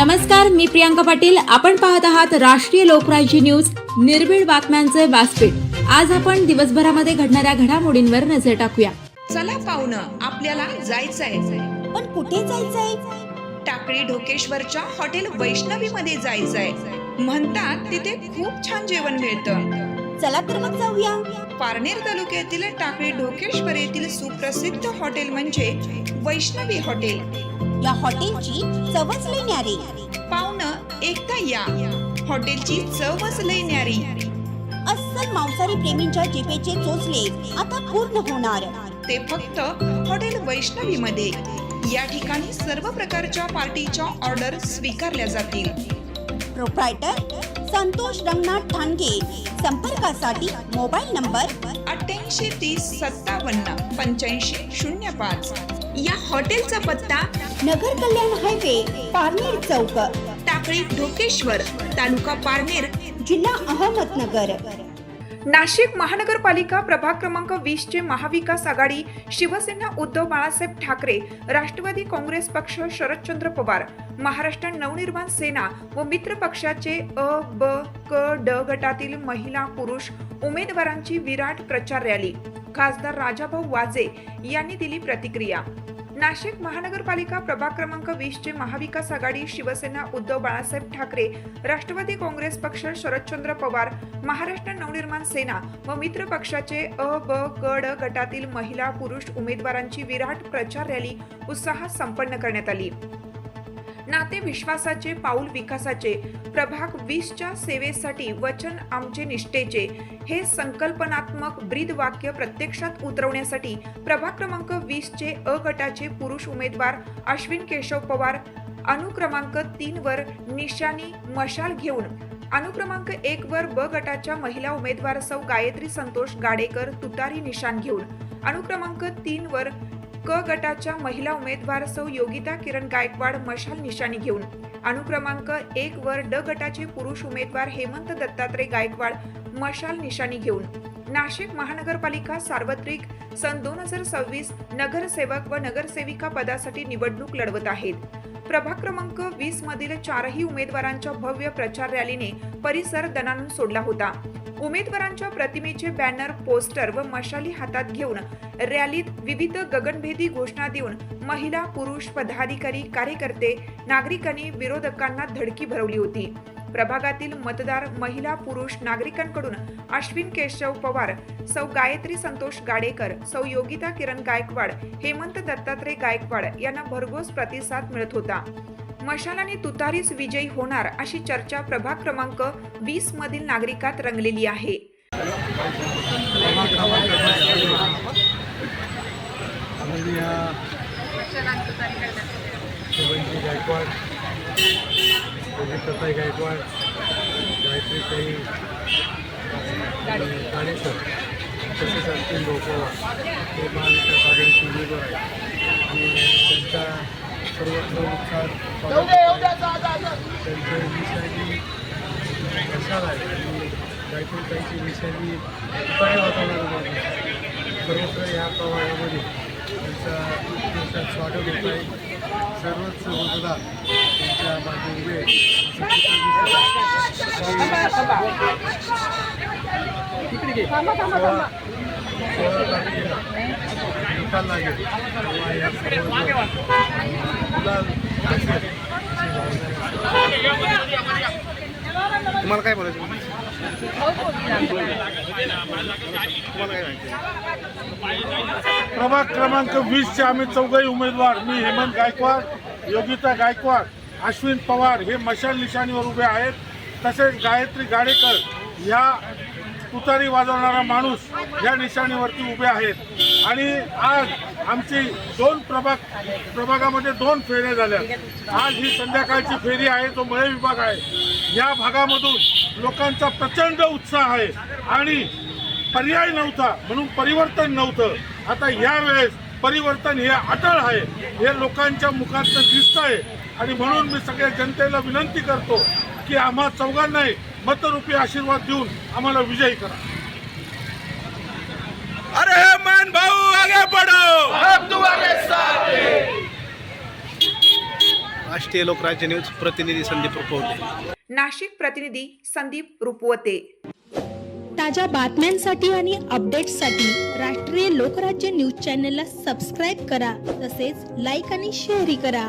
नमस्कार, मी प्रियांका पाटील. आपण पाहत आहात राष्ट्रीय लोकराज्य न्यूज, निर्भीड बातम्यांचे व्यासपीठ. आज आपण दिवसभरामध्ये घडणाऱ्या घडामोडींवर नजर टाकूया. चला पाहुणं, आपल्याला जायचंय. पण कुठे जायचंय? टाकळी ढोकेश्वरच्या हॉटेल वैष्णवी मध्ये जायचंय. म्हणतात तिथे खूप छान जेवण मिळतं. चला तर मग जाऊया. पारनेर तालुक्यातील टाकळी ढोकेश्वर येथील सुप्रसिद्ध हॉटेल म्हणजे वैष्णवी हॉटेल. या हॉटेलची चवच लई न्यारी. पाहुणं, एकदा या. हॉटेलची चवच लई न्यारी. अस्सल मांसाहारी प्रेमींच्या जिभेचे चोचले आता पूर्ण होणार. ते फक्त हॉटेल वैष्णवी मध्ये. या ठिकाणी सर्व प्रकारच्या पार्टीच्या ऑर्डर स्वीकारल्या जातील. प्रोप्रायटर संतोष रंगनाथ ठाणगे. संपर्कासाठी मोबाईल नंबर 8830578505. या हॉटेलचा पत्ता नगर कल्याण हायवे, पारनेर चौक, टाकळी ढोकेश्वर, तालुका पारनेर, जिल्हा अहमदनगर. नाशिक महानगरपालिका प्रभाग क्रमांक 20 चे महाविकास आघाडी, शिवसेना उद्धव बाळासाहेब ठाकरे, राष्ट्रवादी काँग्रेस पक्ष शरदचंद्र पवार, महाराष्ट्र नवनिर्माण सेना व मित्र पक्षाचे अ, ब, क, ड गटातील महिला पुरुष उमेदवारांची विराट प्रचार रॅली. खासदार राजाभाऊ वाजे यांनी दिली प्रतिक्रिया. नाशिक महानगरपालिका प्रभाग क्रमांक 20 चे महाविकास आघाडी, शिवसेना उद्धव बाळासाहेब ठाकरे, राष्ट्रवादी काँग्रेस पक्ष शरदचंद्र पवार, महाराष्ट्र नवनिर्माण सेना व मित्र पक्षाचे अ, ब, क, ड गटातील महिला पुरुष उमेदवारांची विराट प्रचार रॅली उत्साहात संपन्न करण्यात आली. नाते विश्वासाचे, पाऊल विकासाचे, प्रभाग 20 च्या सेवेसाठी वचन आमचे निष्ठेचे हे संकल्पनात्मक ब्रीद वाक्य प्रत्यक्षात उतरवण्यासाठी प्रभाग क्रमांक 20 चे अ गटाचे पुरुष उमेदवार अश्विन केशव पवार अनुक्रमांक 3 वर निशाणी मशाल घेऊन, अनुक्रमांक 1 वर ब गटाच्या महिला उमेदवार सौ गायत्री संतोष गाडेकर तुतारी निशाण घेऊन, अनुक्रमांक 3 वर क गटाच्या महिला उमेदवार सौ योगिता किरण गायकवाड मशाल निशाणी घेऊन, अनुक्रमांक 1 वर ड गटाचे पुरुष उमेदवार हेमंत दत्तात्रय गायकवाड मशाल निशाणी घेऊन नाशिक महानगरपालिका सार्वत्रिक सन 2026 नगरसेवक व नगरसेविका पदासाठी निवडणूक लढवत आहेत. प्रभाग क्रमांक 20 मधील चारही उमेदवारांच्या भव्य प्रचार रॅलीने परिसर दणाणून सोडला होता. उमेदवारांच्या प्रतिमेचे बॅनर, पोस्टर व मशाली हातात घेऊन रॅलीत विविध गगनभेदी घोषणा देऊन महिला, पुरुष, पदाधिकारी, कार्यकर्ते, नागरिकांनी विरोधकांना धडकी भरवली होती. प्रभागातील मतदार, महिला, पुरुष, नागरिकांकडून अश्विन केशव पवार, सौ गायत्री संतोष गाडेकर, सौ योगिता किरण गायकवाड, हेमंत दत्तात्रय गायकवाड यांना भरघोस प्रतिसाद मिळत होता. मशाल आणि तुतारीच विजयी होणार अशी चर्चा प्रभाग क्रमांक 20 मधील नागरिकात रंगलेली आहे. गायकवाड, गायत्रीताई गाडेकर, तसेच आणखी लोक हे महाविकास आघाडीचे उमेदवार आहेत आणि त्यांचा सर्वत्र उत्साह त्यांचे विषयाची मशाल आहे आणि गायत्रीताईची विषयाची उपाय वातावरण सर्वत्र या प्रभागामध्ये त्यांचा स्वागत होत आहे. सर्वच मतदार त्यांच्या मागे उभे निकाल लागेल तेव्हा या सर्व तुम्हाला काय बोलायचं? प्रभाग क्रमांक 20 चे आम्ही चौघही उमेदवार, मी हेमंत गायकवाड, योगिता गायकवाड, अश्विन पवार हे मशाल निशाणीवर उभे आहेत. तसेच गायत्री गाडेकर ह्या तुतारी वाजवणारा माणूस या निशाणीवरती उभे आहेत. आणि आज आमची प्रभागामध्ये 2 फेऱ्या झाल्या. आज ही संध्याकाळची फेरी आहे, तो मळे विभाग आहे. या भागामधून लोकांचा प्रचंड उत्साह आहे आणि पर्याय नव्हता म्हणून परिवर्तन नव्हतं. आता यावेळेस परिवर्तन हे अटळ आहे, हे लोकांच्या मुखातून दिसत आहे. आणि म्हणून मी सगळ्या जनतेला विनंती करतो की आम्हा चौघांनाही मतरूपी आशीर्वाद देऊन आम्हाला विजयी करा. अरे मन भाऊ आगे बढ़ो, हम तुम्हारे साथ हैं। राष्ट्रीय लोकराज्य न्यूज प्रतिनिधी संदीप रुपवते. नाशिक प्रतिनिधी संदीप रुपवते. ताज्या बातम्यांसाठी आणि अपडेट्ससाठी राष्ट्रीय लोकराज्य न्यूज चॅनलला सबस्क्राईब करा, तसेच लाईक आणि शेअरही करा.